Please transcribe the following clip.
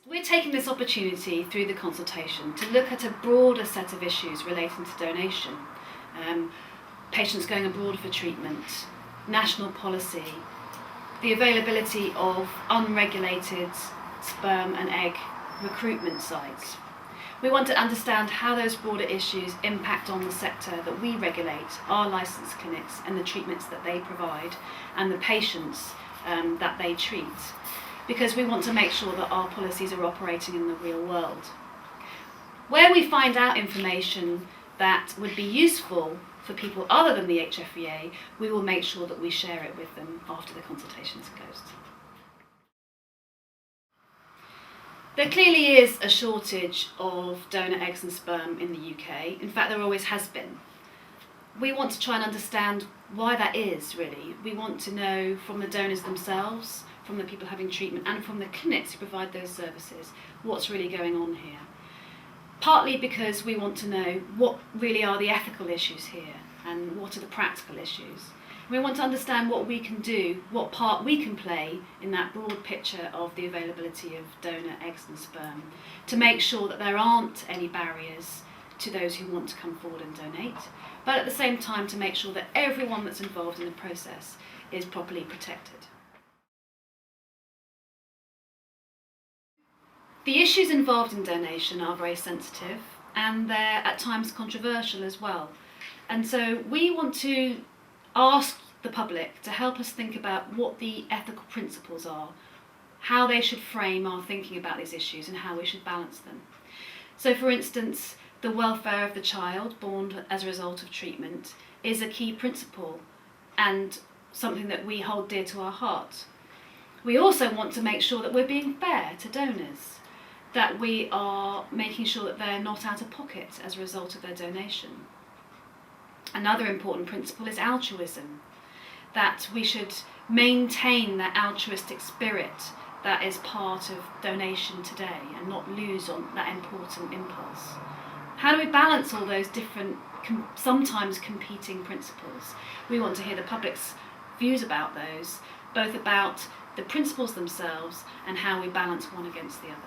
We're taking this opportunity through the consultation to look at a broader set of issues relating to donation. Patients going abroad for treatment, national policy, the availability of unregulated sperm and egg recruitment sites. We want to understand how those broader issues impact on the sector that we regulate, our licensed clinics and the treatments that they provide and the patients that they treat, because we want to make sure that our policies are operating in the real world. Where we find out information that would be useful for people other than the HFEA, we will make sure that we share it with them after the consultation is closed. There clearly is a shortage of donor eggs and sperm in the UK. In fact, there always has been. We want to try and understand why that is, really. We want to know from the donors themselves, from the people having treatment, and from the clinics who provide those services, what's really going on here. Partly because we want to know what really are the ethical issues here and what are the practical issues. We want to understand what we can do, what part we can play in that broad picture of the availability of donor eggs and sperm, to make sure that there aren't any barriers to those who want to come forward and donate, but at the same time to make sure that everyone that's involved in the process is properly protected. The issues involved in donation are very sensitive and they're at times controversial as well. And so we want to ask the public to help us think about what the ethical principles are, how they should frame our thinking about these issues and how we should balance them. So for instance, the welfare of the child born as a result of treatment is a key principle and something that we hold dear to our heart. We also want to make sure that we're being fair to donors, that we are making sure that they're not out of pocket as a result of their donation. Another important principle is altruism, that we should maintain that altruistic spirit that is part of donation today and not lose on that important impulse. How do we balance all those different, sometimes competing principles? We want to hear the public's views about those, both about the principles themselves and how we balance one against the other.